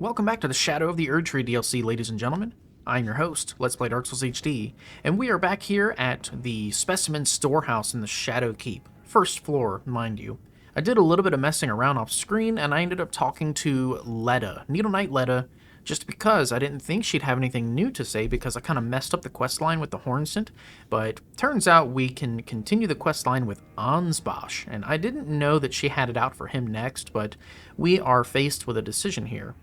Welcome back to the Shadow of the Erdtree DLC, ladies and gentlemen. I'm your host, Let's Play Dark Souls HD, and we are back here at the Specimen Storehouse in the Shadow Keep. First floor, mind you. I did a little bit of messing around off screen, and I ended up talking to Leda, Needle Knight Leda, just because I didn't think she'd have anything new to say because I kind of messed up the questline with the Hornsent, but turns out we can continue the questline with Ansbach, and I didn't know that she had it out for him next, but we are faced with a decision here.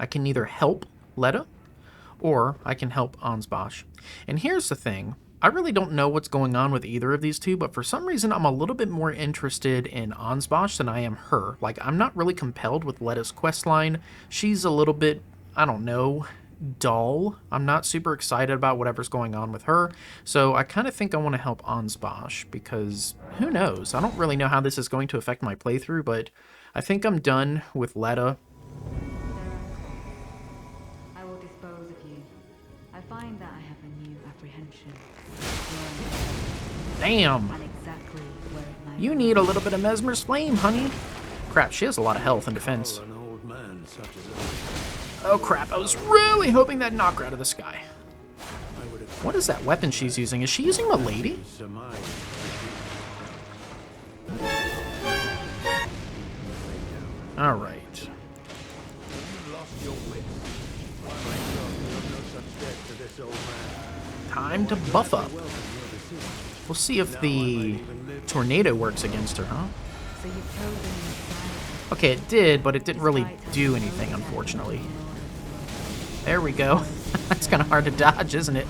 I can either help Leda, or I can help Ansbach. And here's the thing. I really don't know what's going on with either of these two, but for some reason I'm a little bit more interested in Ansbach than I am her. Like, I'm not really compelled with Leda's questline. She's a little bit, I don't know, dull. I'm not super excited about whatever's going on with her, so I kind of think I want to help Ansbach, because who knows? I don't really know how this is going to affect my playthrough, but I think I'm done with Leda. Find that I have a new apprehension. Damn! Exactly where it You need a little bit of Messmer's flame, honey. Crap, she has a lot of health and defense. Oh crap, I was really hoping that knocked her out of the sky. What is that weapon she's using? Is she using a lady? Alright. Time to buff up. We'll see if the tornado works against her, huh? Okay, it did, but it didn't really do anything, unfortunately. There we go. That's kind of hard to dodge, isn't it?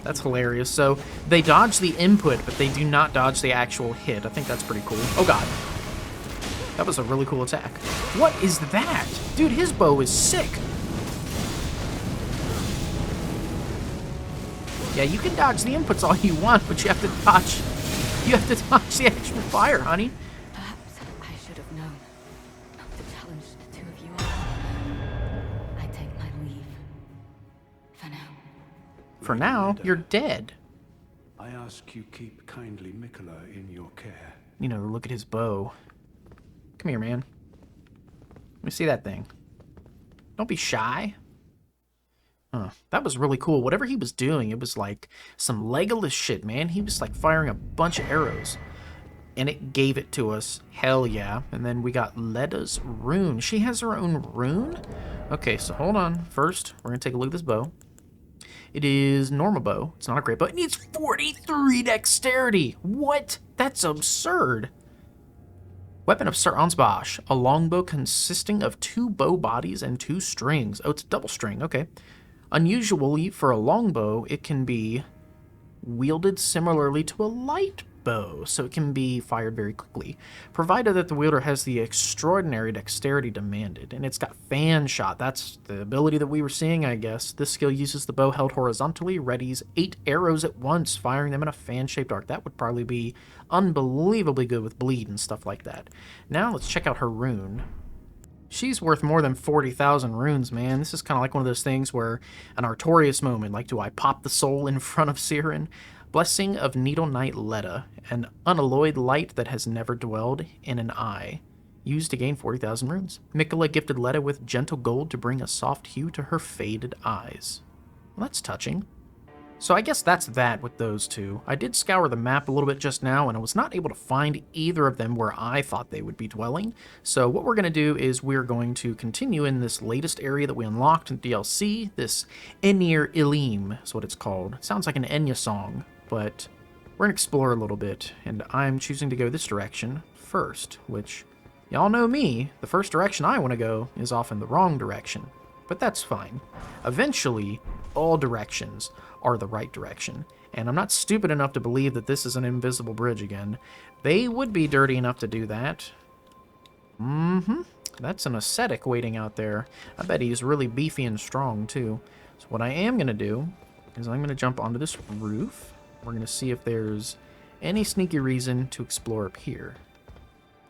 That's hilarious. So, they dodge the input, but they do not dodge the actual hit. I think that's pretty cool. Oh god. That was a really cool attack. What is that? Dude, his bow is sick. Yeah, you can dodge the inputs all you want, but you have to dodge the actual fire, honey. Perhaps I should have known not to challenge the two of you. I take my leave. For now. For now, you're dead. I ask you keep kindly Miquella in your care. You know, look at his bow. Come here, man. Let me see that thing. Don't be shy. Huh. That was really cool. Whatever he was doing, it was like some Legolas shit, man. He was like firing a bunch of arrows. And it gave it to us. Hell yeah. And then we got Leda's rune. She has her own rune? Okay, so hold on. First, we're going to take a look at this bow. It is normal bow. It's not a great bow. It needs 43 dexterity. What? That's absurd. Weapon of Sir Ansbach, a longbow consisting of 2 bow bodies and 2 strings. Oh, it's a double string, okay. Unusually, for a longbow, it can be wielded similarly to a light bow, so it can be fired very quickly, provided that the wielder has the extraordinary dexterity demanded. And it's got fan shot. That's the ability that we were seeing, I guess. This skill uses the bow held horizontally, readies 8 arrows at once, firing them in a fan-shaped arc. That would probably be unbelievably good with bleed and stuff like that. Now let's check out her rune. She's worth more than 40,000 runes, man. This is kind of like one of those things where an Artorias moment, like, do I pop the soul in front of Siren? Blessing of Needle Knight Leda, an unalloyed light that has never dwelled in an eye. Used to gain 40,000 runes. Miquella gifted Leda with gentle gold to bring a soft hue to her faded eyes. Well, that's touching. So I guess that's that with those two. I did scour the map a little bit just now, and I was not able to find either of them where I thought they would be dwelling. So what we're going to do is we're going to continue in this latest area that we unlocked in DLC, this Enir Ilim is what it's called. It sounds like an Enya song, but we're going to explore a little bit, and I'm choosing to go this direction first, which, y'all know me, the first direction I want to go is often the wrong direction. But that's fine. Eventually, all directions are the right direction. And I'm not stupid enough to believe that this is an invisible bridge again. They would be dirty enough to do that. That's an ascetic waiting out there. I bet he's really beefy and strong, too. So what I am going to do is I'm going to jump onto this roof. We're going to see if there's any sneaky reason to explore up here.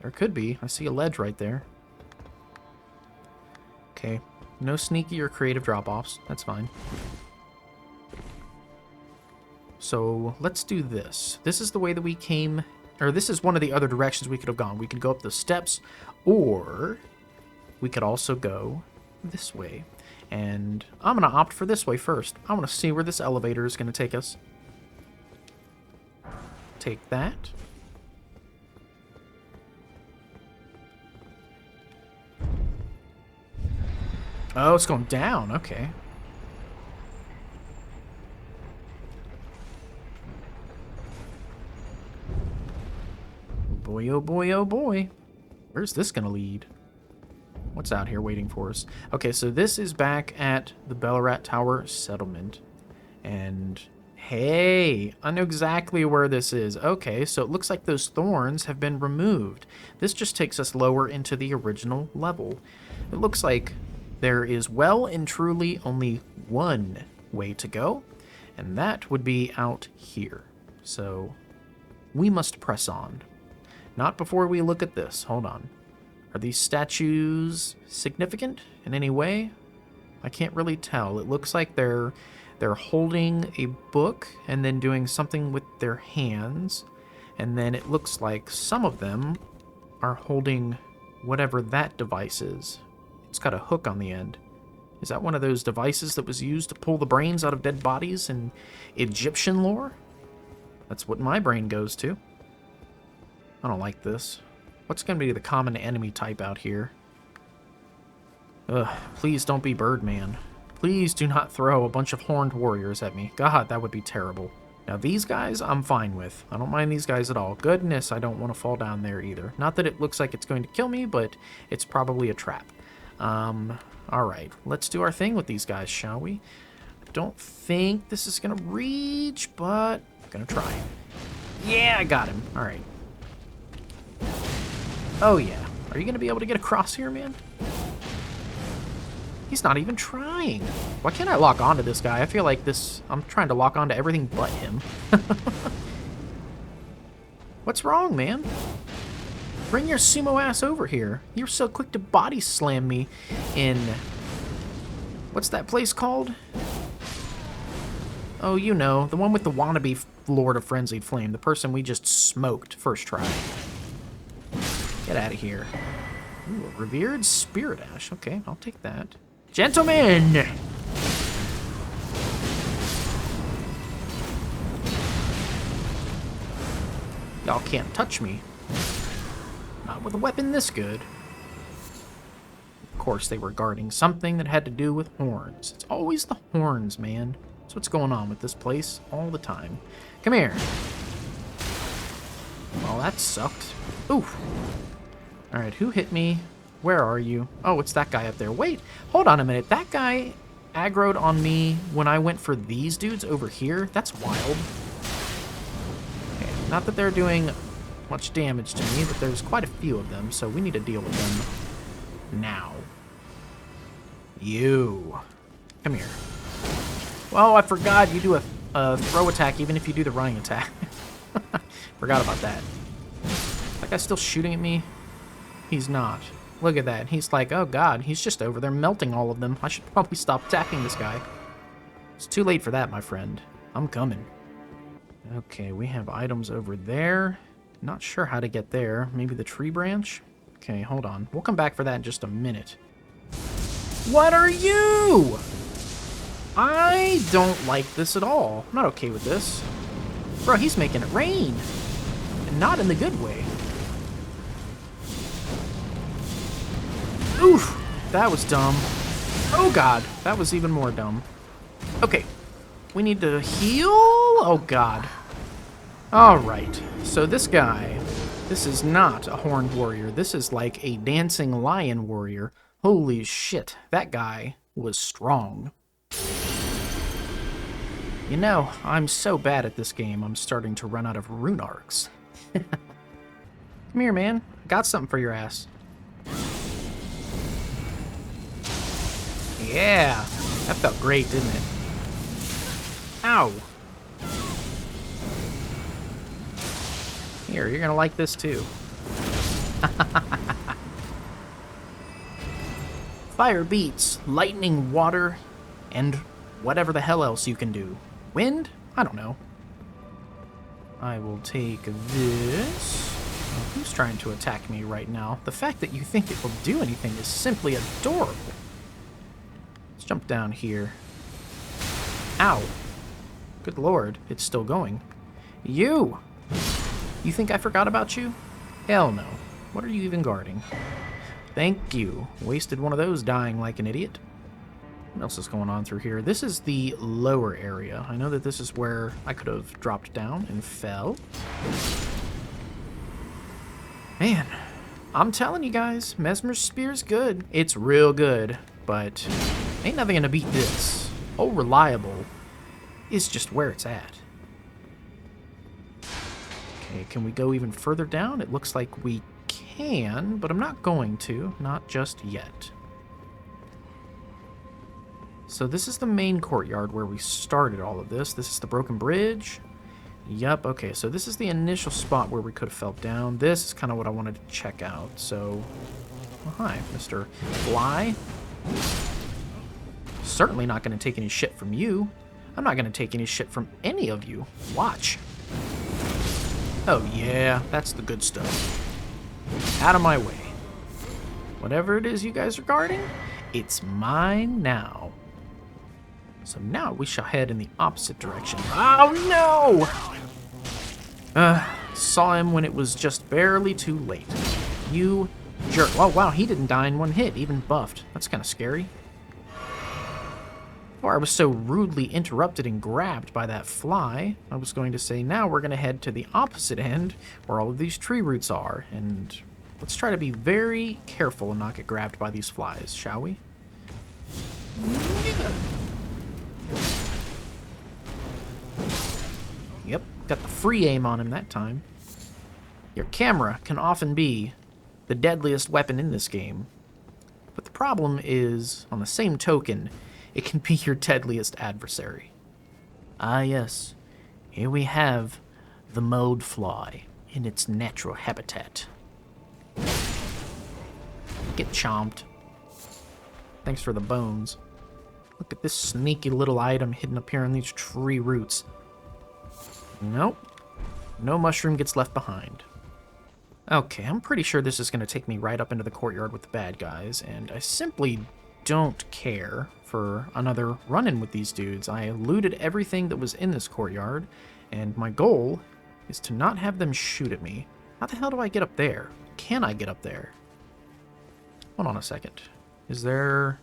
There could be. I see a ledge right there. Okay. No sneaky or creative drop-offs. That's fine. So let's do this. This is the way that we came or this is one of the other directions we could have gone. We could go up the steps, or we could also go this way. And I'm going to opt for this way first. I want to see where this elevator is going to take us. Take that. Oh, it's going down. Okay. Boy, oh boy, oh boy. Where's this going to lead? What's out here waiting for us? Okay, so this is back at the Ballarat Tower settlement. And hey, I know exactly where this is. Okay, so it looks like those thorns have been removed. This just takes us lower into the original level. It looks like there is well and truly only one way to go, and that would be out here. So we must press on. Not before we look at this. Hold on. Are these statues significant in any way? I can't really tell. It looks like they're holding a book and then doing something with their hands. And then it looks like some of them are holding whatever that device is. It's got a hook on the end. Is that one of those devices that was used to pull the brains out of dead bodies in Egyptian lore? That's what my brain goes to. I don't like this. What's going to be the common enemy type out here? Ugh, please don't be Birdman. Please do not throw a bunch of horned warriors at me. God, that would be terrible. Now these guys, I'm fine with. I don't mind these guys at all. Goodness, I don't want to fall down there either. Not that it looks like it's going to kill me, but it's probably a trap. Alright, let's do our thing with these guys, shall we? I don't think this is going to reach, but I'm going to try. Yeah, I got him. Alright. Oh, yeah. Are you going to be able to get across here, man? He's not even trying. Why can't I lock onto this guy? I feel like I'm trying to lock onto everything but him. What's wrong, man? Bring your sumo ass over here. You're so quick to body slam me in... What's that place called? Oh, you know. The one with the wannabe Lord of Frenzied Flame. The person we just smoked first try. Get out of here. Ooh, a revered spirit ash. Okay, I'll take that. Gentlemen! Y'all can't touch me. Not with a weapon this good. Of course, they were guarding something that had to do with horns. It's always the horns, man. That's what's going on with this place all the time. Come here. Well, that sucked. Oof. Alright, who hit me? Where are you? Oh, it's that guy up there. Wait, hold on a minute. That guy aggroed on me when I went for these dudes over here? That's wild. Okay, not that they're doing much damage to me, but there's quite a few of them, so we need to deal with them now. You. Come here. Well, I forgot you do a throw attack even if you do the running attack. Forgot about that. That guy's still shooting at me? He's not. Look at that. He's like, oh god, he's just over there melting all of them. I should probably stop attacking this guy. It's too late for that, my friend. I'm coming. Okay, we have items over there. Not sure how to get there. Maybe the tree branch? Okay, hold on. We'll come back for that in just a minute. What are you? I don't like this at all. I'm not okay with this. Bro, he's making it rain. And not in the good way. Oof, that was dumb. Oh god, that was even more dumb. Okay, we need to heal? Oh god. Alright, so this guy, this is not a horned warrior. This is like a dancing lion warrior. Holy shit, that guy was strong. You know, I'm so bad at this game, I'm starting to run out of rune arcs. Come here, man. Got something for your ass. Yeah, that felt great, didn't it? Ow. Here, you're gonna like this too. Fire beats, lightning, water, and whatever the hell else you can do. Wind? I don't know. I will take this. Oh, who's trying to attack me right now? The fact that you think it will do anything is simply adorable. Let's jump down here. Ow. Good lord, it's still going. You! You think I forgot about you? Hell no. What are you even guarding? Thank you. Wasted one of those dying like an idiot. What else is going on through here? This is the lower area. I know that this is where I could have dropped down and fell. Man, I'm telling you guys, Messmer's Spear's good. It's real good, but ain't nothing gonna beat this. Oh, reliable is just where it's at. Okay, can we go even further down? It looks like we can, but I'm not going to. Not just yet. So this is the main courtyard where we started all of this. This is the broken bridge. Yep, okay, so this is the initial spot where we could have fell down. This is kind of what I wanted to check out. So, oh, hi, Mr. Fly. Certainly not going to take any shit from you. I'm not going to take any shit from any of you. Watch. Oh yeah, that's the good stuff. Out of my way. Whatever it is you guys are guarding, it's mine now. So now we shall head in the opposite direction. Oh no! Saw him when it was just barely too late. You jerk. Oh wow, he didn't die in one hit, even buffed. That's kind of scary. Before I was so rudely interrupted and grabbed by that fly, I was going to say now we're going to head to the opposite end where all of these tree roots are, and let's try to be very careful and not get grabbed by these flies, shall we? Yep, got the free aim on him that time. Your camera can often be the deadliest weapon in this game, but the problem is, on the same token, it can be your deadliest adversary. Ah yes, here we have the mode fly in its natural habitat. Get chomped. Thanks for the bones. Look at this sneaky little item hidden up here in these tree roots. Nope. No mushroom gets left behind. Okay, I'm pretty sure this is going to take me right up into the courtyard with the bad guys, and I simply don't care for another run-in with these dudes. I looted everything that was in this courtyard, and my goal is to not have them shoot at me. How the hell do I get up there? Can I get up there? Hold on a second. Is there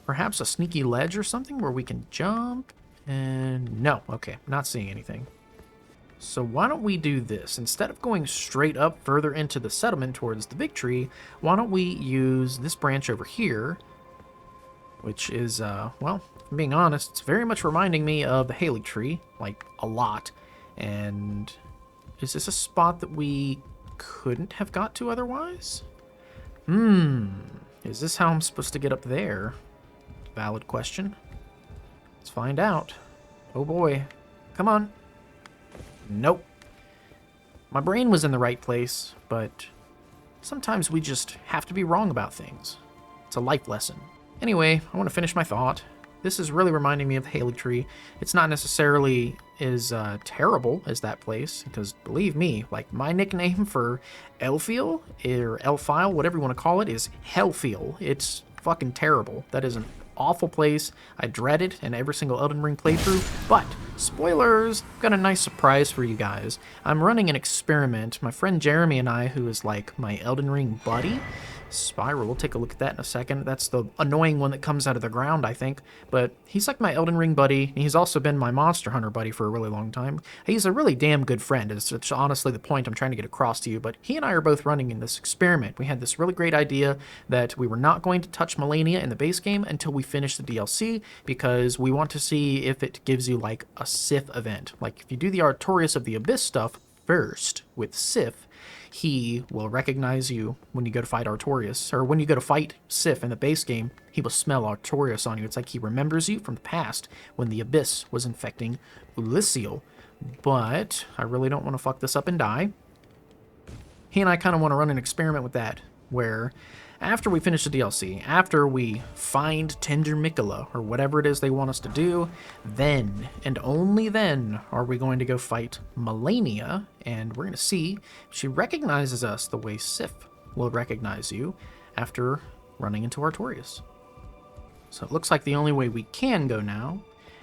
perhaps a sneaky ledge or something where we can jump? And no, okay, not seeing anything. So why don't we do this? Instead of going straight up further into the settlement towards the big tree, why don't we use this branch over here, which is, well, if I'm being honest, it's very much reminding me of the Haley tree, like, a lot. And is this a spot that we couldn't have got to otherwise? Is this how I'm supposed to get up there? Valid question. Let's find out. Oh boy. Come on. Nope. My brain was in the right place, but sometimes we just have to be wrong about things. It's a life lesson. Anyway, I want to finish my thought. This is really reminding me of the Haley tree. It's not necessarily as terrible as that place, because believe me, like, my nickname for Elfeel, or Elfile, whatever you want to call it, is Hellfeel. It's fucking terrible. That is an awful place. I dread it in every single Elden Ring playthrough, but spoilers, I've got a nice surprise for you guys. I'm running an experiment. My friend Jeremy and I, who is like my Elden Ring buddy, Spiral, we'll take a look at that in a second. That's the annoying one that comes out of the ground, I think. But he's like my Elden Ring buddy. And he's also been my Monster Hunter buddy for a really long time. He's a really damn good friend. It's honestly the point I'm trying to get across to you. But he and I are both running in this experiment. We had this really great idea that we were not going to touch Melania in the base game until we finish the DLC, because we want to see if it gives you like a Sith event. Like if you do the Artorias of the Abyss stuff first with Sif, he will recognize you when you go to fight Artorias, or when you go to fight Sif in the base game, he will smell Artorias on you. It's like he remembers you from the past when the Abyss was infecting Elysial. But I really don't want to fuck this up and die. He and I kind of want to run an experiment with that, where after we finish the DLC, after we find Tender Miquella, or whatever it is they want us to do, then, and only then, are we going to go fight Melania, and we're going to see if she recognizes us the way Sif will recognize you after running into Artorias. So it looks like the only way we can go now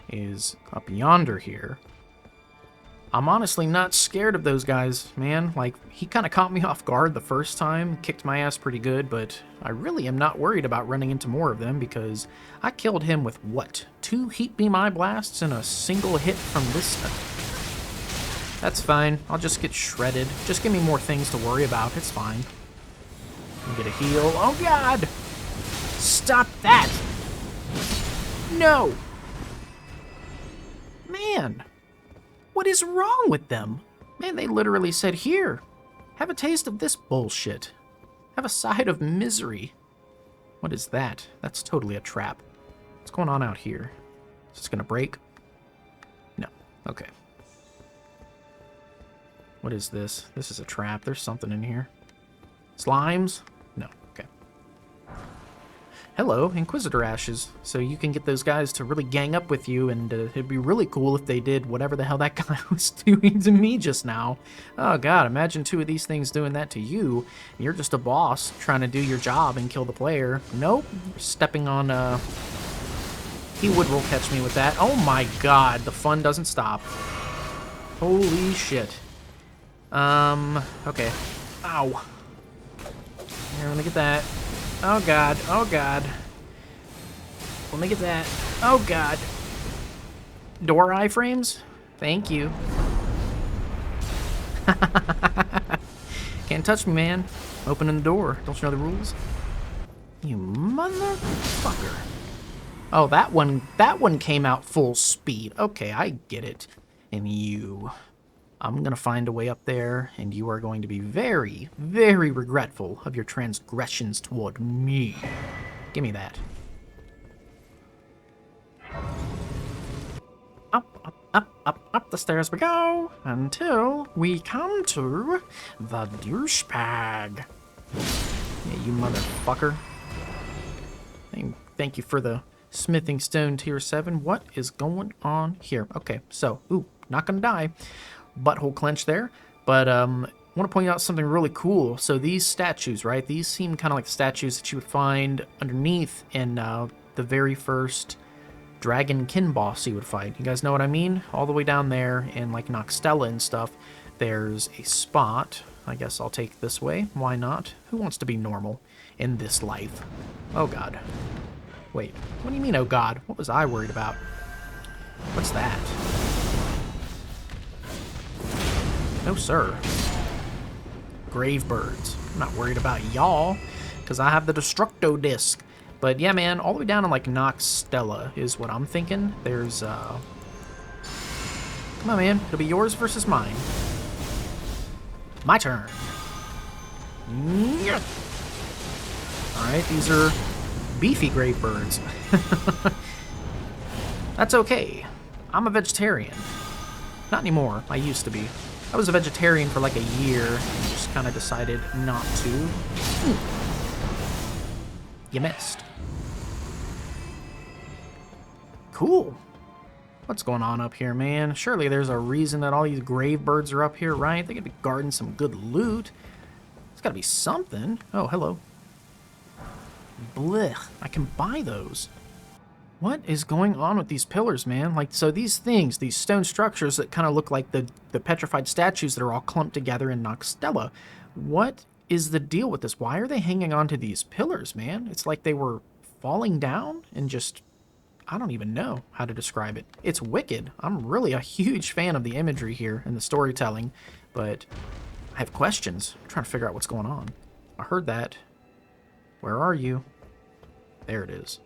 is up yonder here. I'm honestly not scared of those guys, man. Like, he kind of caught me off guard the first time, kicked my ass pretty good, but I really am not worried about running into more of them because I killed him with, what, 2 heat beam eye blasts and a single hit from this stuff. That's fine. I'll just get shredded. Just give me more things to worry about. It's fine. Get a heal. Oh, God! Stop that! No! Man! What is wrong with them? Man, they literally said, here, have a taste of this bullshit. Have a side of misery. What is that? That's totally a trap. What's going on out here? Is this gonna break? No. Okay. What is this? This is a trap. There's something in here. Slimes? No. Okay. Hello, Inquisitor Ashes. So you can get those guys to really gang up with you, and it'd be really cool if they did whatever the hell that guy was doing to me just now. Oh god, imagine 2 of these things doing that to you. You're just a boss trying to do your job and kill the player. Nope, you're stepping on, He would roll catch me with that. Oh my god, the fun doesn't stop. Holy shit. Okay. Ow. Here, let me get that. Oh god, oh god. Let me get that. Oh god. Door iframes? Thank you. Can't touch me, man. Opening the door. Don't you know the rules? You motherfucker. Oh, that one came out full speed. Okay, I get it. And you. I'm gonna find a way up there, and you are going to be very, very regretful of your transgressions toward me. Give me that. Up the stairs we go, until we come to the douchebag. Yeah, you motherfucker. Thank you for the smithing stone tier 7. What is going on here? Okay, so, ooh, not gonna die. Butthole clench there, but I want to point out something really cool. So these statues, right? These seem kind of like the statues that you would find underneath in the very first dragon kin boss you would fight. You guys know what I mean? All the way down there in like Noxtella and stuff, there's a spot. I guess I'll take this way. Why not? Who wants to be normal in this life? Oh god. Wait, what do you mean, oh god? What was I worried about? What's that? No, sir. Grave birds. I'm not worried about y'all, because I have the Destructo Disc. But yeah, man, all the way down in, like, Noxtella is what I'm thinking. There's, Come on, man. It'll be yours versus mine. My turn. Alright, these are beefy grave birds. That's okay. I'm a vegetarian. Not anymore. I used to be. I was a vegetarian for like a year and just kind of decided not to. You missed. Cool. What's going on up here, man? Surely there's a reason that all these grave birds are up here, right? They could be guarding some good loot. There's got to be something. Oh, hello. Blech. I can buy those. What is going on with these pillars, man? Like, so these things, these stone structures that kind of look like the petrified statues that are all clumped together in Noxtella. What is the deal with this? Why are they hanging on to these pillars, man? It's like they were falling down and just... I don't even know how to describe it. It's wicked. I'm really a huge fan of the imagery here and the storytelling, but I have questions. I'm trying to figure out what's going on. I heard that. Where are you? There it is.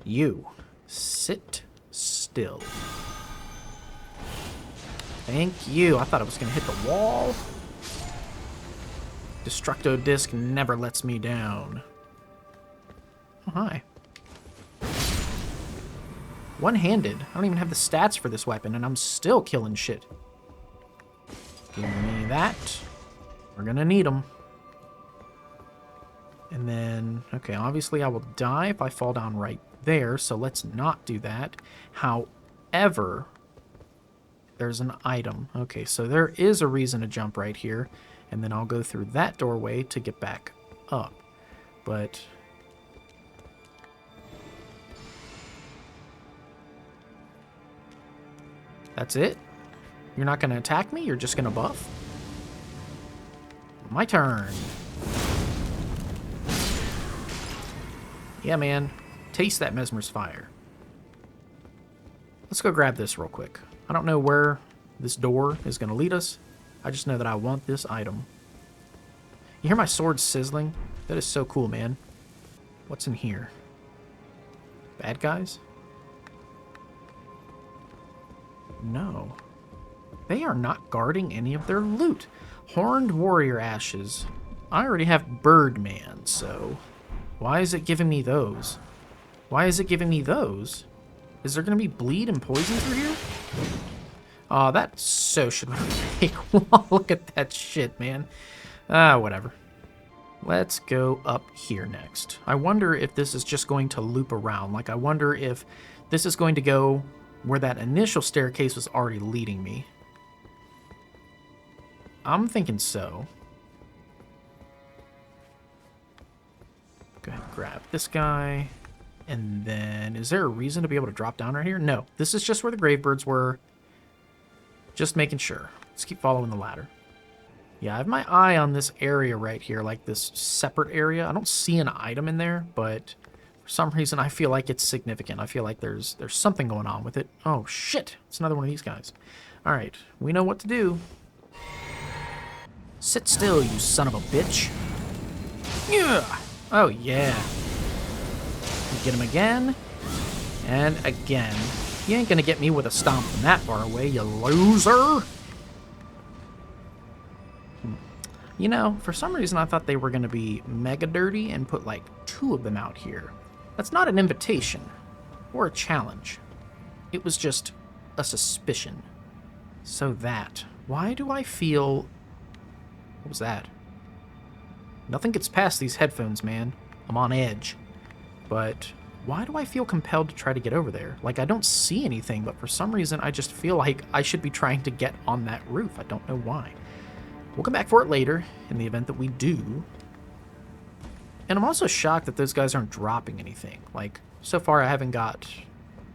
You. Sit still. Thank you. I thought I was going to hit the wall. Destructo Disc never lets me down. Oh, hi. One-handed. I don't even have the stats for this weapon, and I'm still killing shit. Give me that. We're gonna need them. And then, okay, obviously I will die if I fall down right there, so let's not do that. However, there's an item. Okay, so there is a reason to jump right here, and then I'll go through that doorway to get back up. But that's it? You're not going to attack me? You're just going to buff? My turn. Yeah, man. Taste that Messmer's fire. Let's go grab this real quick. I don't know where this door is going to lead us. I just know that I want this item. You hear my sword sizzling? That is so cool, man. What's in here? Bad guys? No. They are not guarding any of their loot. Horned warrior ashes. I already have Birdman, so why is it giving me those? Why is it giving me those? Is there going to be bleed and poison through here? Oh, that so should make. Look at that shit, man. Whatever. Let's go up here next. I wonder if this is just going to loop around. Like, I wonder if this is going to go where that initial staircase was already leading me. I'm thinking so. Go ahead and grab this guy. And then, is there a reason to be able to drop down right here? No. This is just where the gravebirds were. Just making sure. Let's keep following the ladder. Yeah, I have my eye on this area right here, like this separate area. I don't see an item in there, but for some reason I feel like it's significant. I feel like there's something going on with it. Oh, shit. It's another one of these guys. All right. We know what to do. Sit still, you son of a bitch. Yeah. Oh, yeah. Get him again. And again. You ain't gonna get me with a stomp from that far away, you loser. You know, for some reason I thought they were gonna be mega dirty and put like 2 of them out here. That's not an invitation. Or a challenge. It was just a suspicion. So that. Why do I feel... What was that? Nothing gets past these headphones, man. I'm on edge. But why do I feel compelled to try to get over there? Like, I don't see anything, but for some reason I just feel like I should be trying to get on that roof. I don't know why. We'll come back for it later, in the event that we do. And I'm also shocked that those guys aren't dropping anything. Like, so far I haven't got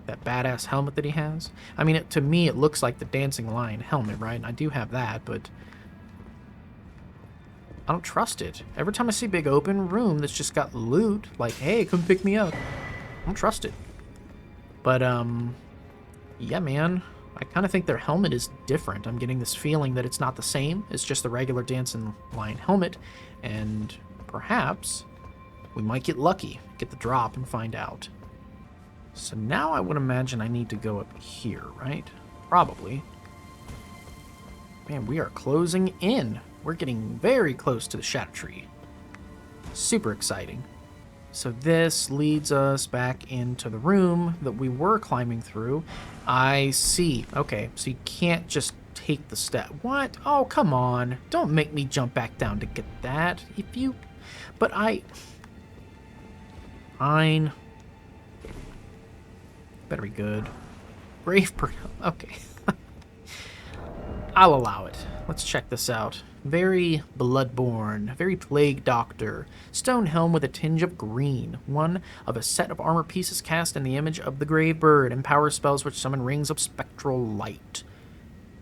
that badass helmet that he has. I mean, to me it looks like the Dancing Lion helmet, right? And I do have that, but I don't trust it. Every time I see a big open room that's just got loot, like, hey, come pick me up, I don't trust it. But, yeah, man. I kind of think their helmet is different. I'm getting this feeling that it's not the same. It's just the regular Dancing Lion helmet. And perhaps we might get lucky, get the drop, and find out. So now I would imagine I need to go up here, right? Probably. Man, we are closing in. We're getting very close to the Erdtree. Super exciting. So this leads us back into the room that we were climbing through. I see. Okay, so you can't just take the step. What? Oh, come on. Don't make me jump back down to get that. If you... But I... Fine. Better be good. Brave bird. Okay. I'll allow it. Let's check this out. Very bloodborne, very plague doctor. Stone helm with a tinge of green. One of a set of armor pieces cast in the image of the grave bird. Empower spells which summon rings of spectral light.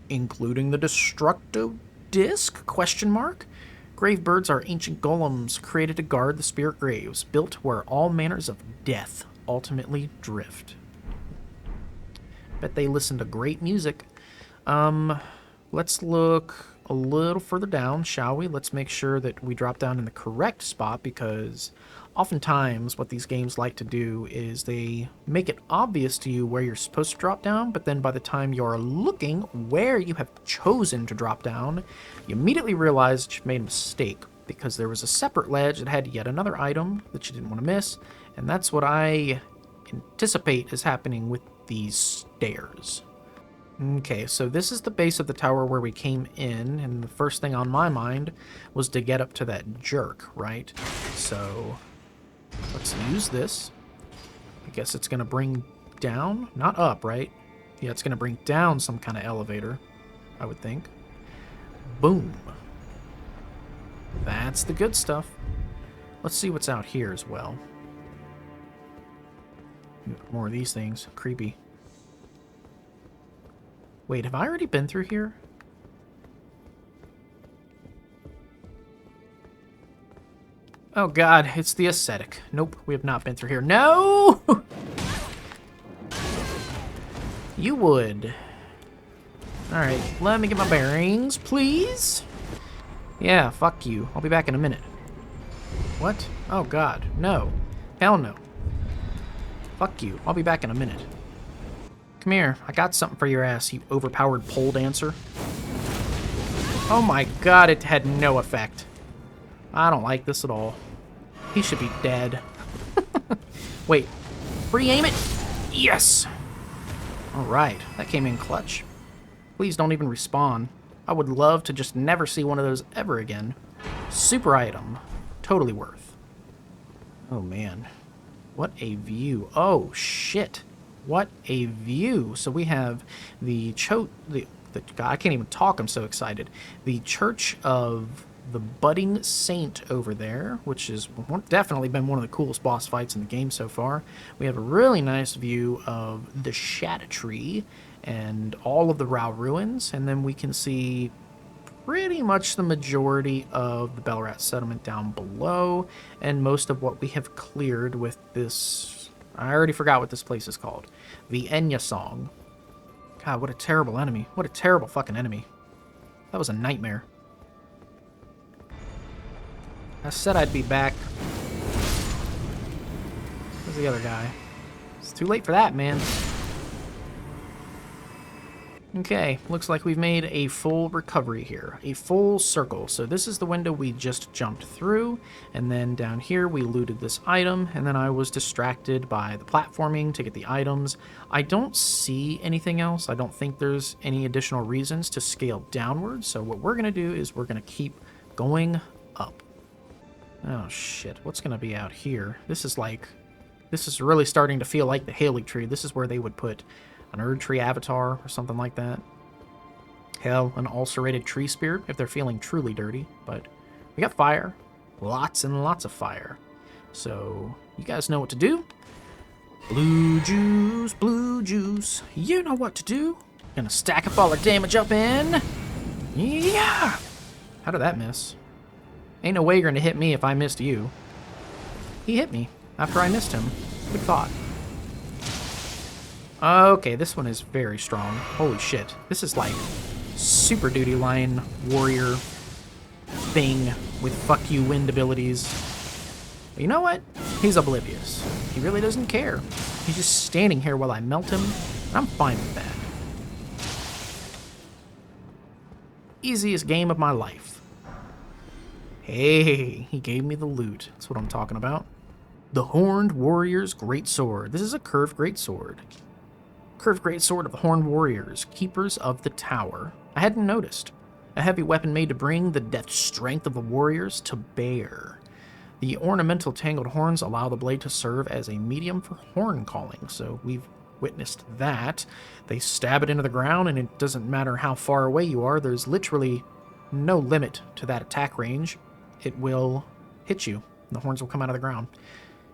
Including the destructive disc? Question mark? Grave birds are ancient golems created to guard the spirit graves, built where all manners of death ultimately drift. Bet they listen to great music. Let's look a little further down, shall we? Let's make sure that we drop down in the correct spot, because oftentimes what these games like to do is they make it obvious to you where you're supposed to drop down, but then by the time you're looking where you have chosen to drop down, you immediately realize that you've made a mistake, because there was a separate ledge that had yet another item that you didn't want to miss, and that's what I anticipate is happening with these stairs. Okay, so this is the base of the tower where we came in, and the first thing on my mind was to get up to that jerk, right? So let's use this. I guess it's going to bring down, not up, right? Yeah, it's going to bring down some kind of elevator, I would think. Boom. That's the good stuff. Let's see what's out here as well. More of these things. Creepy. Wait, have I already been through here? Oh god, it's the ascetic. Nope, we have not been through here. No! You would. Alright, let me get my bearings, please. Yeah, fuck you. I'll be back in a minute. What? Oh god, no. Hell no. Fuck you. I'll be back in a minute. Come here. I got something for your ass, you overpowered pole dancer. Oh my god, it had no effect. I don't like this at all. He should be dead. Wait. Re-aim it? Yes! Alright, that came in clutch. Please don't even respawn. I would love to just never see one of those ever again. Super item. Totally worth. Oh man. What a view. Oh shit. What a view. So we have the I can't even talk, I'm so excited. The Church of the Budding Saint over there, which has definitely been one of the coolest boss fights in the game so far. We have a really nice view of the Erdtree and all of the Rao ruins, and then we can see pretty much the majority of the Belrat settlement down below, and most of what we have cleared with this. I already forgot what this place is called. The Enya Song. God, what a terrible enemy. What a terrible fucking enemy. That was a nightmare. I said I'd be back. Where's the other guy? It's too late for that, man. Okay, looks like we've made a full recovery here. A full circle. So this is the window we just jumped through, and then down here we looted this item, and then I was distracted by the platforming to get the items. I don't see anything else. I don't think there's any additional reasons to scale downwards, so what we're going to do is we're going to keep going up. Oh shit, what's going to be out here? This is really starting to feel like the Haley Tree. This is where they would put an Erdtree avatar or something like that. Hell, an ulcerated tree spirit if they're feeling truly dirty. But we got fire. Lots and lots of fire. So, you guys know what to do. Blue juice, blue juice. You know what to do. Gonna stack up all our damage up in. Yeah! How did that miss? Ain't no way you're gonna hit me if I missed you. He hit me after I missed him. Good thought. Okay, this one is very strong. Holy shit. This is like Super Duty Line warrior thing with fuck you wind abilities. But you know what? He's oblivious. He really doesn't care. He's just standing here while I melt him, and I'm fine with that. Easiest game of my life. Hey, he gave me the loot. That's what I'm talking about. The Horned Warrior's Great Sword. This is a curved great sword. Curved great sword of the Horned Warriors, keepers of the tower. I hadn't noticed. A heavy weapon made to bring the death strength of the warriors to bear. The ornamental tangled horns allow the blade to serve as a medium for horn calling, so we've witnessed that. They stab it into the ground, and it doesn't matter how far away you are, there's literally no limit to that attack range. It will hit you. The horns will come out of the ground.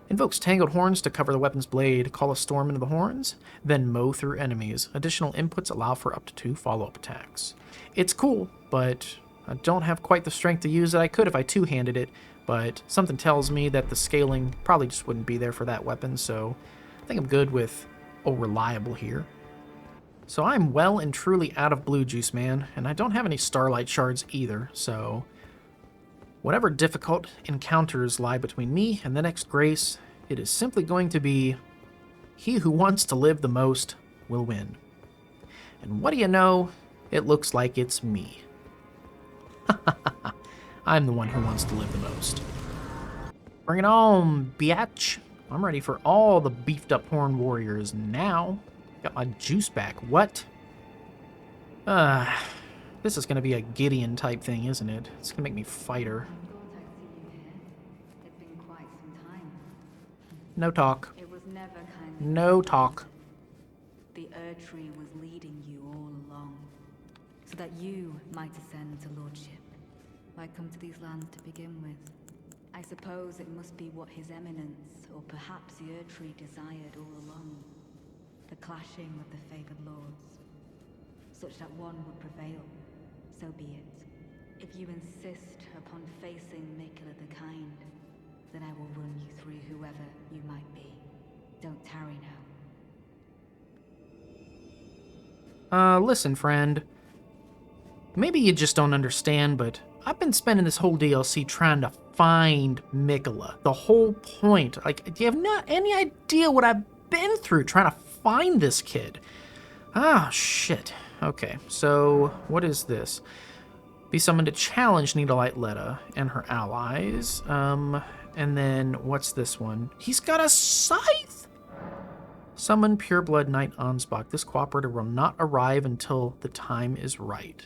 Invokes tangled horns to cover the weapon's blade, call a storm into the horns, then mow through enemies. Additional inputs allow for up to 2 follow-up attacks. It's cool, but I don't have quite the strength to use it. I could if I two-handed it, but something tells me that the scaling probably just wouldn't be there for that weapon, so I think I'm good with reliable here. So I'm well and truly out of blue juice, man, and I don't have any starlight shards either, so whatever difficult encounters lie between me and the next grace, it is simply going to be he who wants to live the most will win. And what do you know? It looks like it's me. I'm the one who wants to live the most. Bring it on, biatch. I'm ready for all the beefed up horned warriors now. Got my juice back. What? This is gonna be a Gideon type thing, isn't it? It's gonna make me fight her. Thought I'd see you here. It's been quite some time. No talk. It was never kind. No talk. The Erdtree was leading you all along, so that you might ascend to lordship. Why come to these lands to begin with? I suppose it must be what His Eminence, or perhaps the Erdtree desired all along. The clashing of the favored lords, such that one would prevail. So be it. If you insist upon facing Miquella the Kind, then I will run you through whoever you might be. Don't tarry now. Listen, friend. Maybe you just don't understand, but I've been spending this whole DLC trying to find Miquella. The whole point. Like, you have not any idea what I've been through trying to find this kid. Ah, shit. Okay, so what is this? Be summoned to challenge Needlelight Letta and her allies. And then what's this one? He's got a scythe! Summon Pureblood Knight Ansbach. This cooperator will not arrive until the time is right.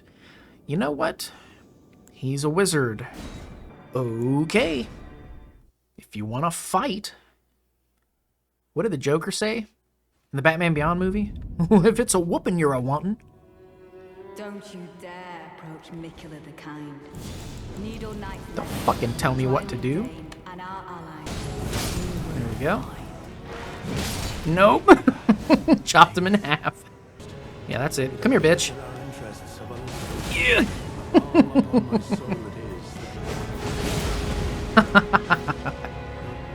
You know what? He's a wizard. Okay. If you want to fight... What did the Joker say in the Batman Beyond movie? If it's a whooping you're a-wantin'. Don't you dare approach Miquella the Kind. Needle Knight. Don't fucking tell me what to do. And our allies. There we go. Nope. Chopped him in half. Yeah, that's it. Come here, bitch. Yeah.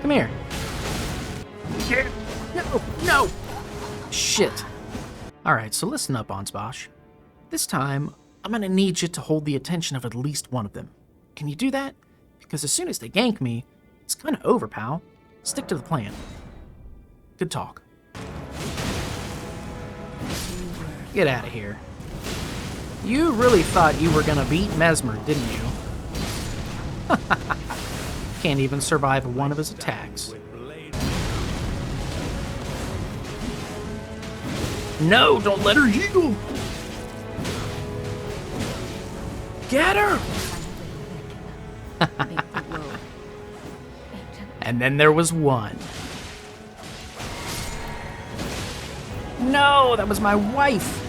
Come here. No, no. Shit. Alright, so listen up, Ansbach. This time, I'm gonna need you to hold the attention of at least one of them. Can you do that? Because as soon as they gank me, it's kinda over, pal. Stick to the plan. Good talk. Get out of here. You really thought you were gonna beat Messmer, didn't you? Can't even survive one of his attacks. No, don't let her heal! Get her! And then there was one. No, that was my wife.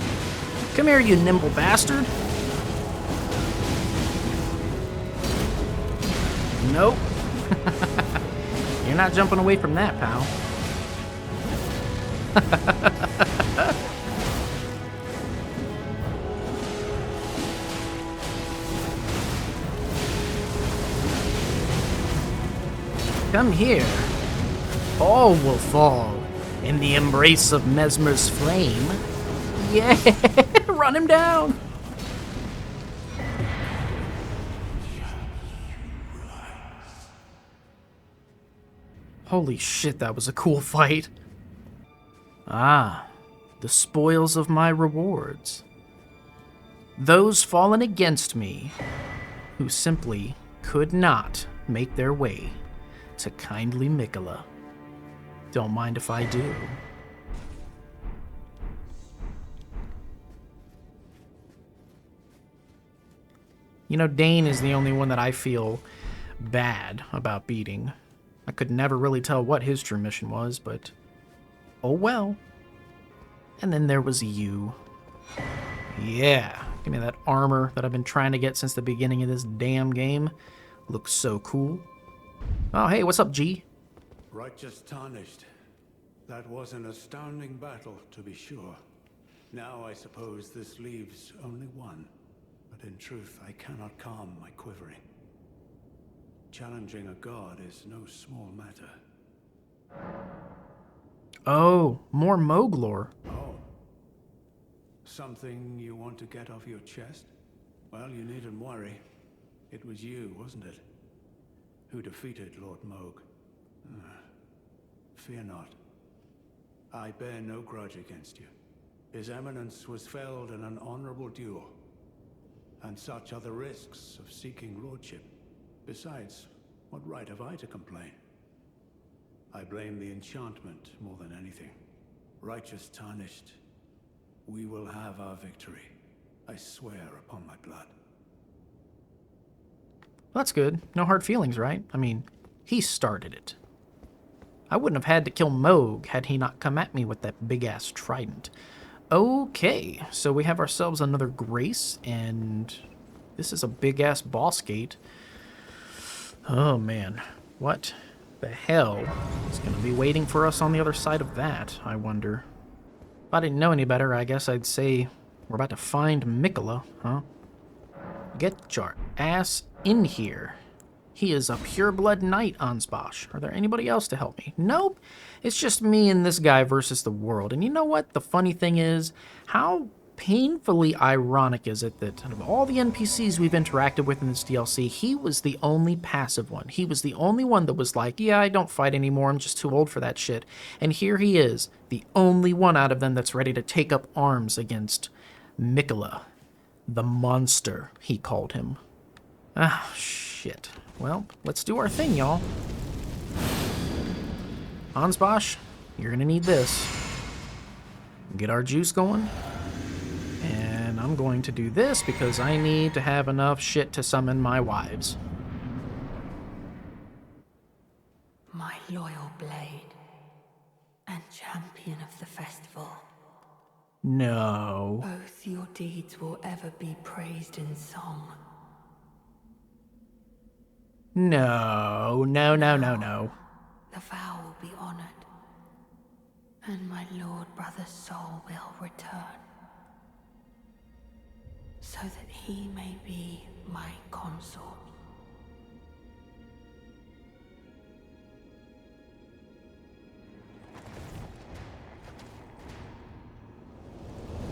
Come here, you nimble bastard. Nope. You're not jumping away from that, pal. Come here. All will fall in the embrace of Messmer's flame. Yeah, run him down. Holy shit, that was a cool fight. Ah, the spoils of my rewards. Those fallen against me, who simply could not make their way to kindly Miquella. Don't mind if I do. You know, Dane is the only one that I feel bad about beating. I could never really tell what his true mission was, but oh well. And then there was you. Yeah, give me that armor that I've been trying to get since the beginning of this damn game. Looks so cool. Oh, hey, what's up, G? Righteous Tarnished. That was an astounding battle, to be sure. Now I suppose this leaves only one. But in truth, I cannot calm my quivering. Challenging a god is no small matter. Oh, more Moog lore. Oh. Something you want to get off your chest? Well, you needn't worry. It was you, wasn't it? Who defeated Lord Moog. Fear not. I bear no grudge against you. His Eminence was felled in an honorable duel. And such are the risks of seeking lordship. Besides, what right have I to complain? I blame the enchantment more than anything. Righteous Tarnished, we will have our victory. I swear upon my blood. Well, that's good. No hard feelings, right? I mean, he started it. I wouldn't have had to kill Moog had he not come at me with that big-ass trident. Okay, so we have ourselves another grace, and this is a big-ass boss gate. Oh, man. What the hell is going to be waiting for us on the other side of that, I wonder? If I didn't know any better, I guess I'd say we're about to find Miquella, huh? Get your ass in here. He is a pure-blood knight, Ansbach. Are there anybody else to help me? Nope. It's just me and this guy versus the world. And you know what? The funny thing is, how painfully ironic is it that out of all the NPCs we've interacted with in this DLC, he was the only passive one. He was the only one that was like, yeah, I don't fight anymore. I'm just too old for that shit. And here he is, the only one out of them that's ready to take up arms against Miquella. The monster, he called him. Ah, shit. Well, let's do our thing, y'all. Ansbach, you're gonna need this. Get our juice going. And I'm going to do this because I need to have enough shit to summon my wives. My loyal blade and champion of the festival. No. Both your deeds will ever be praised in song. No, no, no, no, no. The vow will be honored, and my lord brother's soul will return, so that he may be my consort.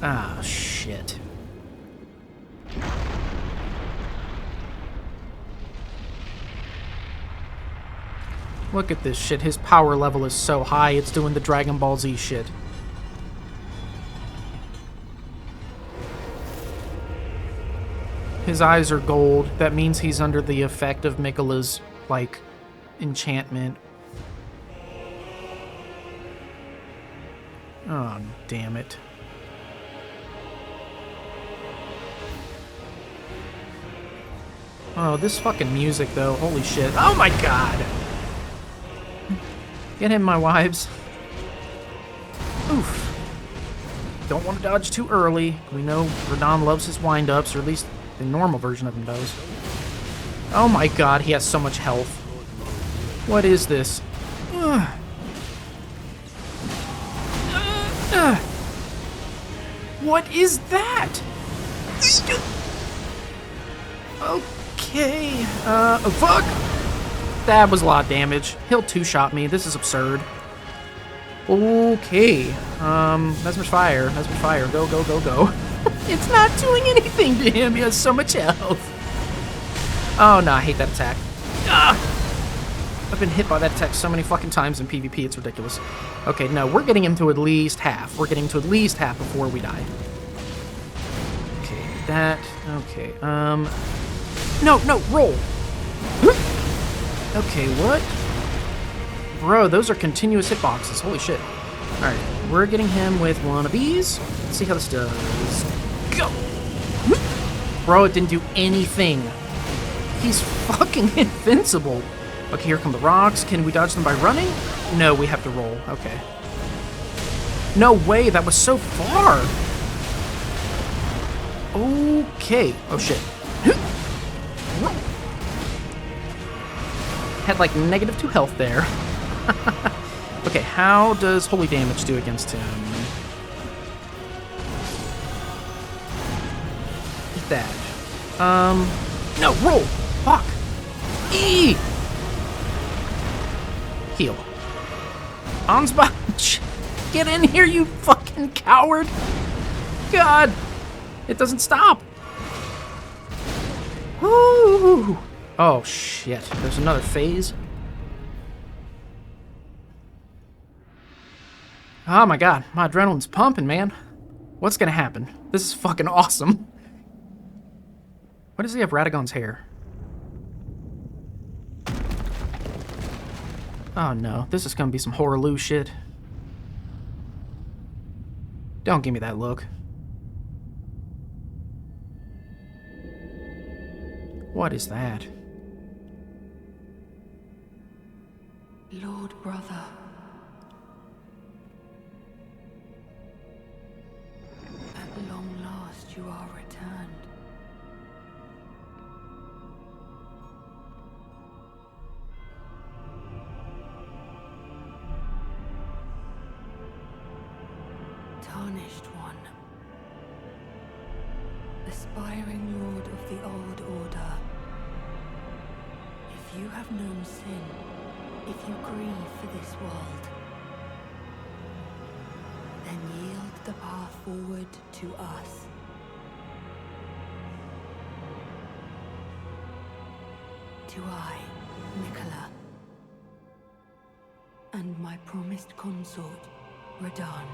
Ah, shit. Look at this shit. His power level is so high, it's doing the Dragon Ball Z shit. His eyes are gold. That means he's under the effect of Miquella's, like, enchantment. Oh, damn it. Oh, this fucking music, though. Holy shit. Oh my god! Get him, my wives. Oof. Don't want to dodge too early. We know Radon loves his wind-ups, or at least the normal version of him does. Oh my god, he has so much health. What is this? Ugh. What is that? Okay. Oh, fuck! That was a lot of damage. He'll two-shot me. This is absurd. Okay. Messmer's fire. Messmer's fire. Go, go, go, go. It's not doing anything to him. He has so much health. Oh, no. I hate that attack. Ah! I've been hit by that attack so many fucking times in PvP. It's ridiculous. Okay, no. We're getting him to at least half. We're getting to at least half before we die. Okay, that. Okay, No, no, roll. Okay, what? Bro, those are continuous hitboxes. Holy shit. Alright, we're getting him with one of these. Let's see how this does. Go! Bro, it didn't do anything. He's fucking invincible. Okay, here come the rocks. Can we dodge them by running? No, we have to roll. Okay. No way, that was so far. Okay. Oh, shit. Had like -2 health there. Okay, how does holy damage do against him? Eat that. No, roll! Fuck! E! Heal. Ansbach! Get in here, you fucking coward! God! It doesn't stop! Woo! Oh, shit. There's another phase. Oh my god. My adrenaline's pumping, man. What's gonna happen? This is fucking awesome. Why does he have Radagon's hair? Oh no. This is gonna be some Horaloo shit. Don't give me that look. What is that? Lord brother. At long last you are returned. Tarnished one. Aspiring lord of the old order. If you have known sin, if you grieve for this world, then yield the path forward to us. To I, Miquella, and my promised consort, Radahn.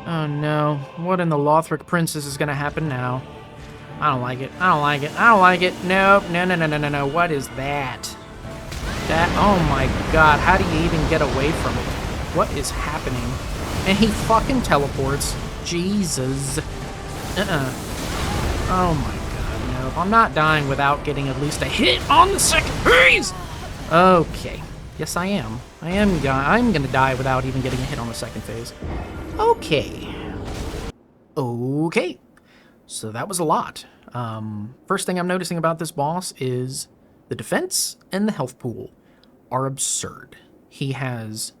Oh no, what in the Lothric Princess is gonna happen now? I don't like it, I don't like it, I don't like it. Nope, no, what is that? That, oh my god, how do you even get away from it? What is happening? And he fucking teleports. Jesus. Oh my god, nope. I'm not dying without getting at least a hit on the second phase! Okay. Yes, I am. I'm gonna die without even getting a hit on the second phase. Okay. Okay. So that was a lot. First thing I'm noticing about this boss is the defense and the health pool are absurd. He has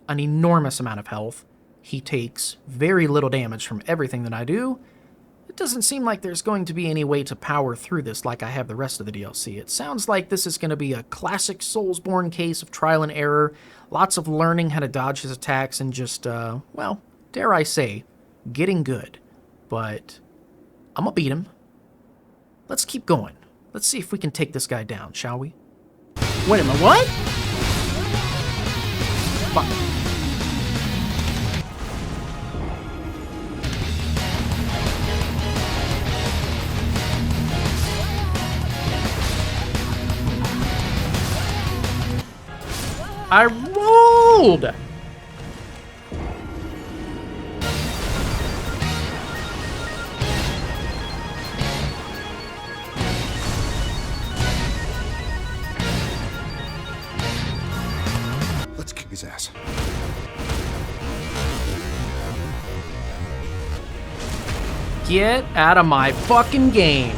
an enormous amount of health. He takes very little damage from everything that I do. It doesn't seem like there's going to be any way to power through this like I have the rest of the DLC. It sounds like this is going to be a classic Soulsborne case of trial and error, lots of learning how to dodge his attacks, and just, well, dare I say, getting good. But I'm gonna beat him. Let's keep going. Let's see if we can take this guy down, shall we? Wait a minute, what? Fuck. I rolled! Let's kick his ass. Get out of my fucking game.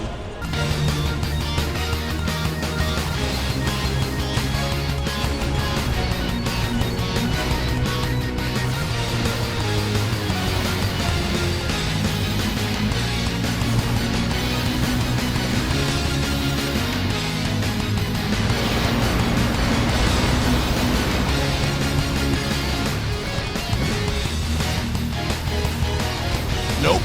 Nope.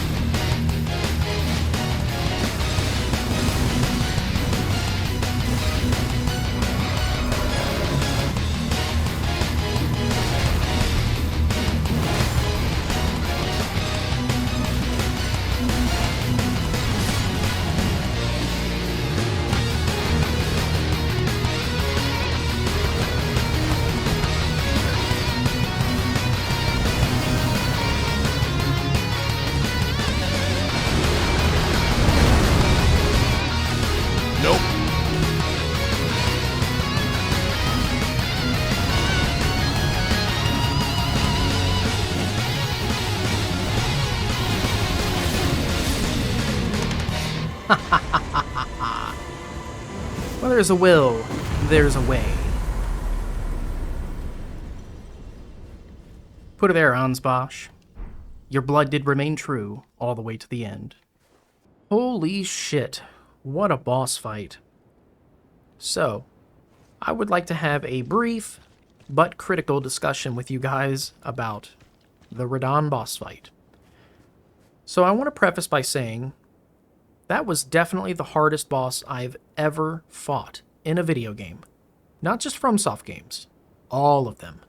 Nope. Where there's a will, there's a way. Put it there, Ansbach. Your blood did remain true all the way to the end. Holy shit. What a boss fight. So, I would like to have a brief but critical discussion with you guys about the Radahn boss fight. So I want to preface by saying that was definitely the hardest boss I've ever fought in a video game. Not just FromSoft games. All of them.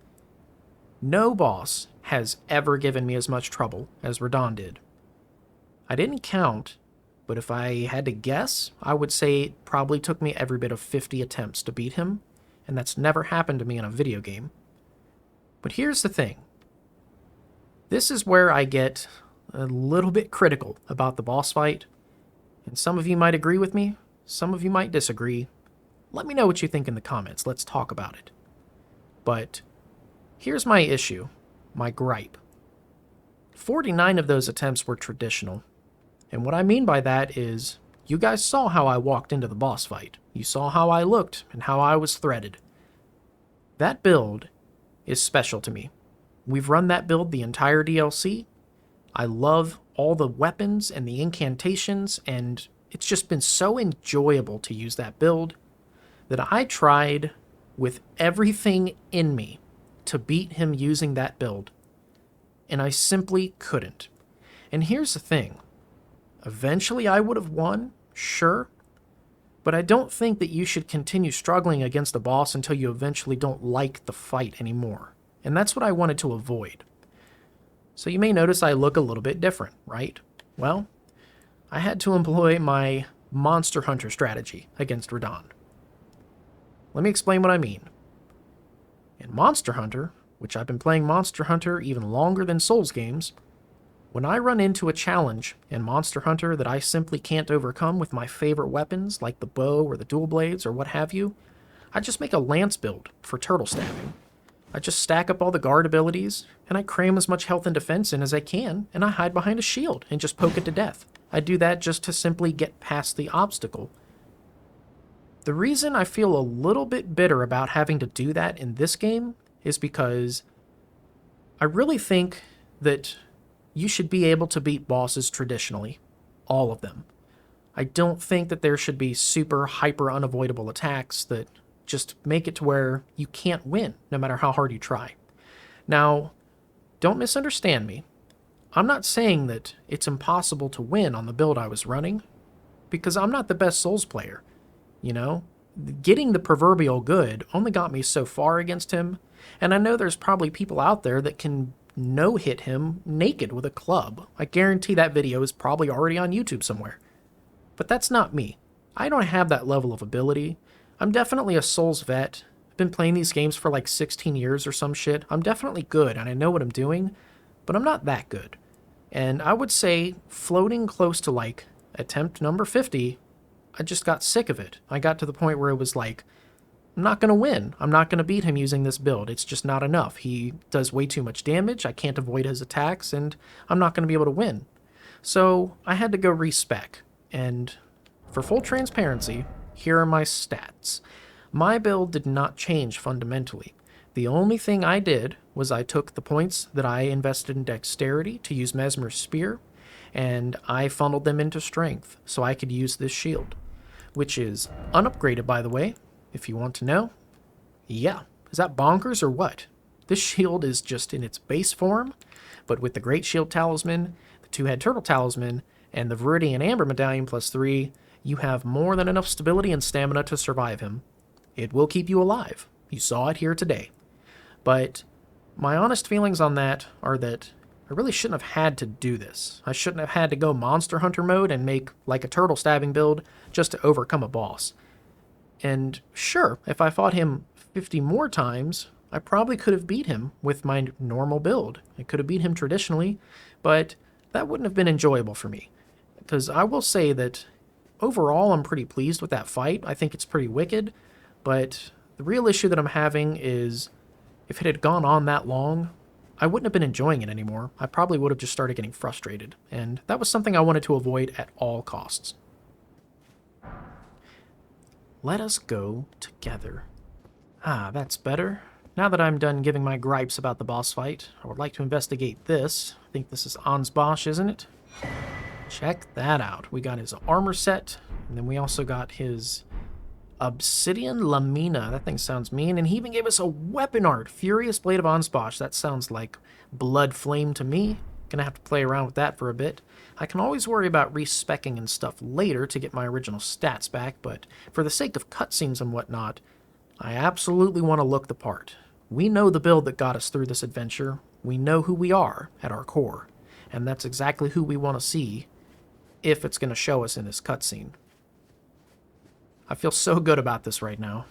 No boss has ever given me as much trouble as Radahn did. I didn't count, but if I had to guess, I would say it probably took me every bit of 50 attempts to beat him, and that's never happened to me in a video game. But here's the thing. This is where I get a little bit critical about the boss fight, and some of you might agree with me, Some of you might disagree. Let me know what you think in the comments. Let's talk about it. But here's my issue, my gripe. 49 of those attempts were traditional. And what I mean by that is, you guys saw how I walked into the boss fight. You saw how I looked and how I was threaded. That build is special to me. We've run that build the entire DLC. I love all the weapons and the incantations, and it's just been so enjoyable to use that build that I tried with everything in me to beat him using that build. And I simply couldn't. And here's the thing. Eventually I would have won, sure, but I don't think that you should continue struggling against the boss until you eventually don't like the fight anymore. And that's what I wanted to avoid. So you may notice I look a little bit different, right? Well, I had to employ my Monster Hunter strategy against Radahn. Let me explain what I mean. In Monster Hunter, which I've been playing Monster Hunter even longer than Souls games, when I run into a challenge in Monster Hunter that I simply can't overcome with my favorite weapons, like the bow or the dual blades or what have you, I just make a lance build for turtle stabbing. I just stack up all the guard abilities, and I cram as much health and defense in as I can, and I hide behind a shield and just poke it to death. I do that just to simply get past the obstacle. The reason I feel a little bit bitter about having to do that in this game is because I really think that you should be able to beat bosses traditionally. All of them. I don't think that there should be super hyper unavoidable attacks that just make it to where you can't win no matter how hard you try. Now, don't misunderstand me. I'm not saying that it's impossible to win on the build I was running, because I'm not the best Souls player. You know, getting the proverbial good only got me so far against him, and I know there's probably people out there that can no-hit him naked with a club. I guarantee that video is probably already on YouTube somewhere. But that's not me. I don't have that level of ability. I'm definitely a Souls vet. I've been playing these games for like 16 years or some shit. I'm definitely good, and I know what I'm doing, but I'm not that good. And I would say, floating close to like attempt number 50, I just got sick of it. I got to the point where it was like, I'm not going to win. I'm not going to beat him using this build. It's just not enough. He does way too much damage. I can't avoid his attacks, and I'm not going to be able to win. So I had to go respec. And for full transparency, here are my stats. My build did not change fundamentally. The only thing I did was I took the points that I invested in dexterity to use Messmer's spear, and I funneled them into strength so I could use this shield, which is unupgraded, by the way. If you want to know. Yeah, is that bonkers or what? This shield is just in its base form, but with the Great Shield Talisman, the Two-Head Turtle Talisman, and the Viridian Amber Medallion +3, you have more than enough stability and stamina to survive him. It will keep you alive. You saw it here today. But my honest feelings on that are that I really shouldn't have had to do this. I shouldn't have had to go Monster Hunter mode and make like a turtle stabbing build just to overcome a boss. And sure, if I fought him 50 more times, I probably could have beat him with my normal build. I could have beat him traditionally, but that wouldn't have been enjoyable for me. Because I will say that overall I'm pretty pleased with that fight. I think it's pretty wicked, but the real issue that I'm having is if it had gone on that long, I wouldn't have been enjoying it anymore. I probably would have just started getting frustrated, and that was something I wanted to avoid at all costs. Let us go together. Ah, that's better. Now that I'm done giving my gripes about the boss fight, I would like to investigate this. I think this is Ansbosh, isn't it? Check that out. We got his armor set, and then we also got his Obsidian Lamina. That thing sounds mean. And he even gave us a weapon art, Furious Blade of Ansbosh. That sounds like Blood Flame to me. Gonna have to play around with that for a bit. I can always worry about respecking and stuff later to get my original stats back, but for the sake of cutscenes and whatnot, I absolutely want to look the part. We know the build that got us through this adventure. We know who we are at our core, and that's exactly who we want to see if it's going to show us in this cutscene. I feel so good about this right now.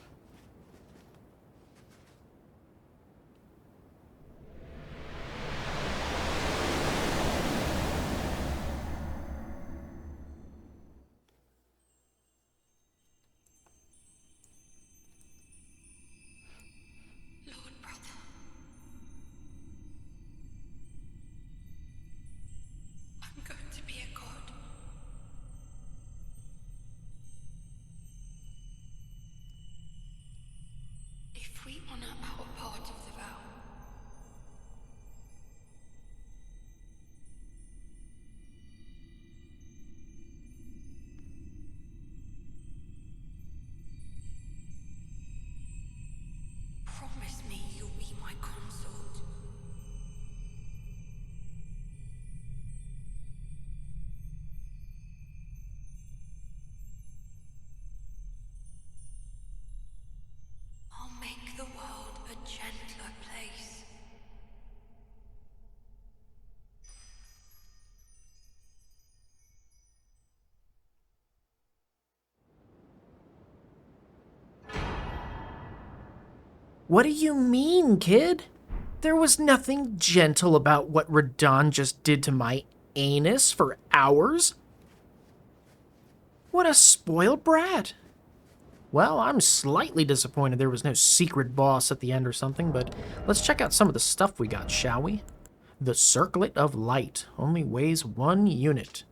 What do you mean, kid? There was nothing gentle about what Radon just did to my anus for hours. What a spoiled brat. Well, I'm slightly disappointed there was no secret boss at the end or something, but let's check out some of the stuff we got, shall we? The Circlet of Light only weighs 1 unit.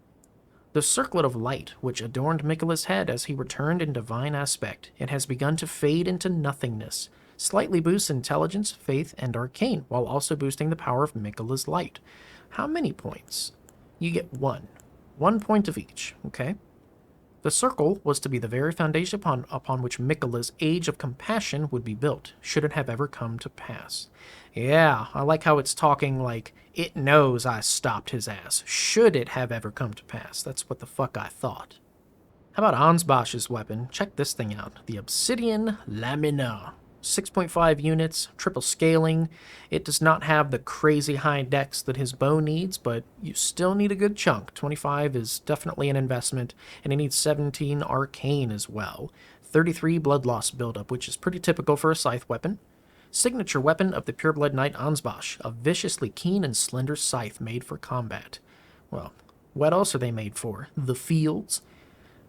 The Circlet of Light, which adorned Miquella's head as he returned in divine aspect, it has begun to fade into nothingness. Slightly boosts intelligence, faith, and arcane, while also boosting the power of Miquella's light. How many points? You get 1. 1 point of each, okay? The circle was to be the very foundation upon which Miquella's Age of Compassion would be built, should it have ever come to pass. Yeah, I like how it's talking like it knows I stopped his ass, should it have ever come to pass. That's what the fuck I thought. How about Ansbash's weapon? Check this thing out. The Obsidian Lamina. 6.5 units, triple scaling. It does not have the crazy high dex that his bow needs, but you still need a good chunk. 25 is definitely an investment, and it needs 17 arcane as well. 33 blood loss buildup, which is pretty typical for a scythe weapon. Signature weapon of the Pureblood Knight Ansbash, a viciously keen and slender scythe made for combat. Well, what else are they made for? The fields?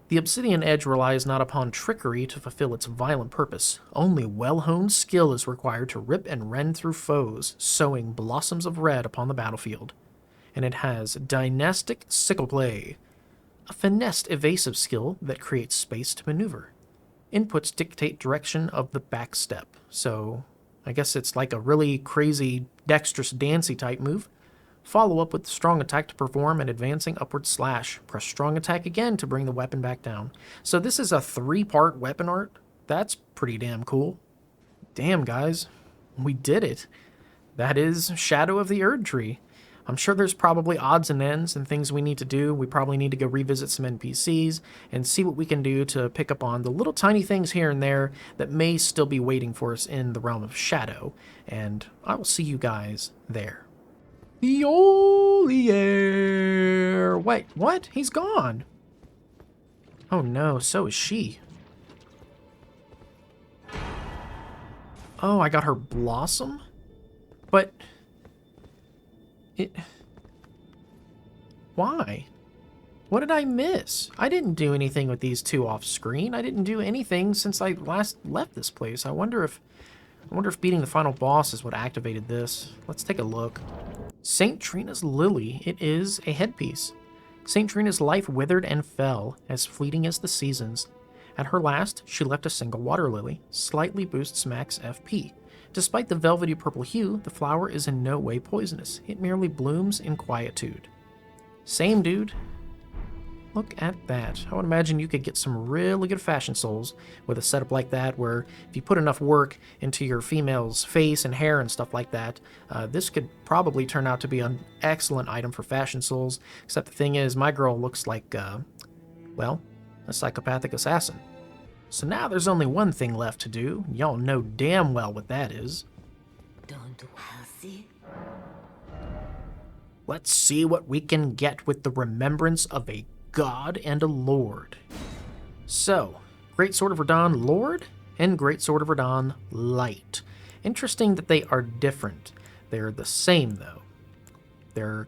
The Obsidian Edge relies not upon trickery to fulfill its violent purpose. Only well-honed skill is required to rip and rend through foes, sowing blossoms of red upon the battlefield. And it has Dynastic Sickle Play, a finessed evasive skill that creates space to maneuver. Inputs dictate direction of the backstep, so I guess it's like a really crazy dexterous dancy type move. Follow up with strong attack to perform an advancing upward slash. Press strong attack again to bring the weapon back down. So this is a 3-part weapon art. That's pretty damn cool. Damn, guys. We did it. That is Shadow of the Erdtree. I'm sure there's probably odds and ends and things we need to do. We probably need to go revisit some NPCs and see what we can do to pick up on the little tiny things here and there that may still be waiting for us in the realm of Shadow. And I will see you guys there. The Olier. Wait, what? He's gone. Oh no, so is she. Oh, I got her Blossom? But why? What did I miss? I didn't do anything with these two off screen. I didn't do anything since I last left this place. I wonder if beating the final boss is what activated this. Let's take a look. St. Trina's Lily. It is a headpiece. St. Trina's life withered and fell, as fleeting as the seasons. At her last, she left a single water lily, slightly boosts max FP. Despite the velvety purple hue, the flower is in no way poisonous. It merely blooms in quietude. Same dude. Look at that. I would imagine you could get some really good fashion souls with a setup like that, where if you put enough work into your female's face and hair and stuff like that, this could probably turn out to be an excellent item for fashion souls, except the thing is, my girl looks like, well, a psychopathic assassin. So now there's only one thing left to do. Y'all know damn well what that is. Let's see what we can get with the remembrance of a god and a lord. So, Great Sword of Radon Lord and Great Sword of Radon Light. Interesting that they are different. They're the same though. Their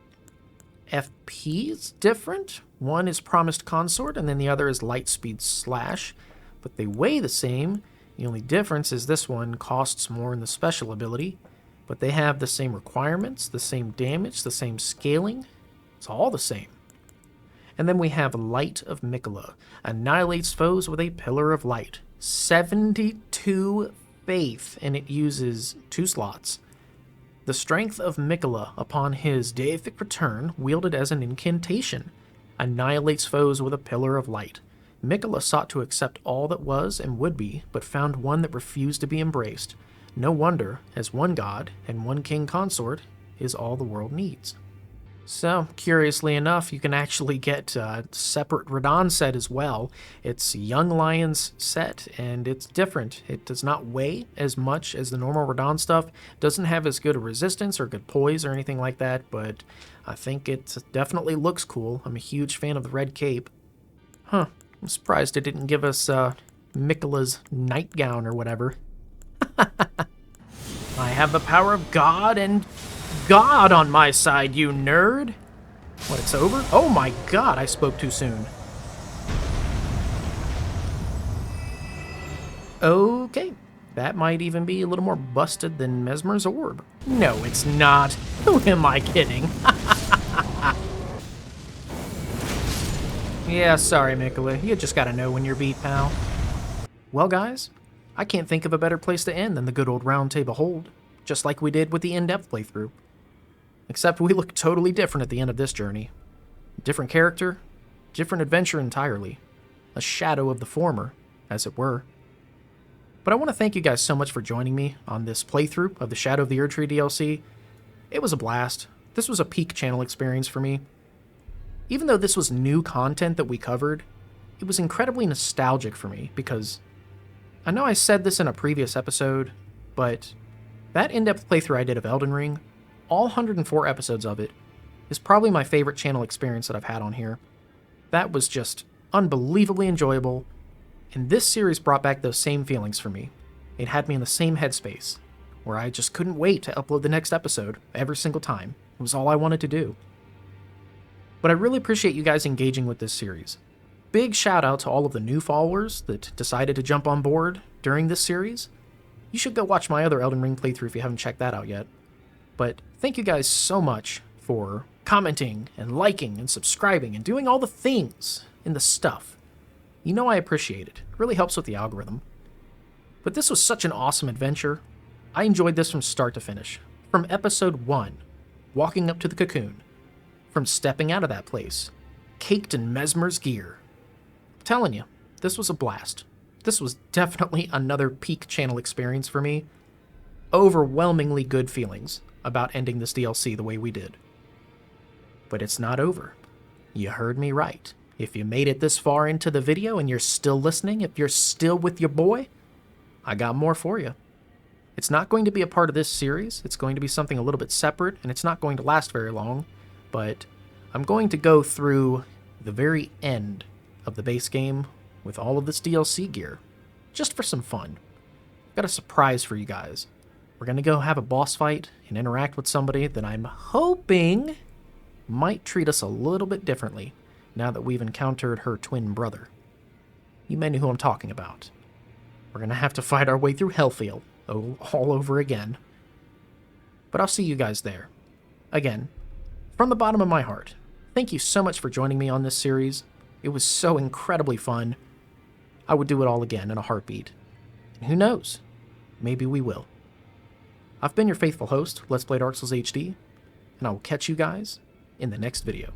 FP is different. One is Promised Consort and then the other is Light Speed Slash, but they weigh the same. The only difference is this one costs more in the special ability, but they have the same requirements, the same damage, the same scaling. It's all the same. And then we have Light of Miquella. Annihilates foes with a pillar of light. 72 faith, and it uses 2 slots. The strength of Miquella upon his deific return, wielded as an incantation, annihilates foes with a pillar of light. Miquella sought to accept all that was and would be, but found one that refused to be embraced. No wonder, as one god and one king consort is all the world needs. So, curiously enough, you can actually get a separate Radon set as well. It's Young Lion's set, and it's different. It does not weigh as much as the normal Radon stuff. Doesn't have as good a resistance or good poise or anything like that, but I think it definitely looks cool. I'm a huge fan of the red cape. Huh, I'm surprised it didn't give us Miquella's nightgown or whatever. have the power of God and God on my side, you nerd. What, it's over? Oh my god, I spoke too soon. Okay, that might even be a little more busted than Messmer's orb. No, it's not. Who am I kidding? Yeah, sorry, Miquella. You just gotta know when you're beat, pal. Well, guys, I can't think of a better place to end than the good old Round Table Hold, just like we did with the in-depth playthrough. Except we look totally different at the end of this journey. Different character, different adventure entirely. A shadow of the former, as it were. But I want to thank you guys so much for joining me on this playthrough of the Shadow of the Erdtree DLC. It was a blast. This was a peak channel experience for me. Even though this was new content that we covered, it was incredibly nostalgic for me because I know I said this in a previous episode, but that in-depth playthrough I did of Elden Ring, all 104 episodes of it, is probably my favorite channel experience that I've had on here. That was just unbelievably enjoyable, and this series brought back those same feelings for me. It had me in the same headspace, where I just couldn't wait to upload the next episode every single time. It was all I wanted to do. But I really appreciate you guys engaging with this series. Big shout out to all of the new followers that decided to jump on board during this series. You should go watch my other Elden Ring playthrough if you haven't checked that out yet. But thank you guys so much for commenting and liking and subscribing and doing all the things in the stuff. You know I appreciate it. It really helps with the algorithm. But this was such an awesome adventure. I enjoyed this from start to finish. From episode 1, walking up to the cocoon. From stepping out of that place, caked in Messmer's gear. I'm telling you, this was a blast. This was definitely another peak channel experience for me. Overwhelmingly good feelings about ending this DLC the way we did. But it's not over. You heard me right. If you made it this far into the video and you're still listening, if you're still with your boy, I got more for you. It's not going to be a part of this series. It's going to be something a little bit separate, and it's not going to last very long. But I'm going to go through the very end of the base game with all of this DLC gear, just for some fun. Got a surprise for you guys. We're going to go have a boss fight and interact with somebody that I'm hoping might treat us a little bit differently now that we've encountered her twin brother. You may know who I'm talking about. We're going to have to fight our way through Hellfield all over again. But I'll see you guys there. Again, from the bottom of my heart, thank you so much for joining me on this series. It was so incredibly fun. I would do it all again in a heartbeat. And who knows? Maybe we will. I've been your faithful host, Let's Play Dark Souls HD, and I will catch you guys in the next video.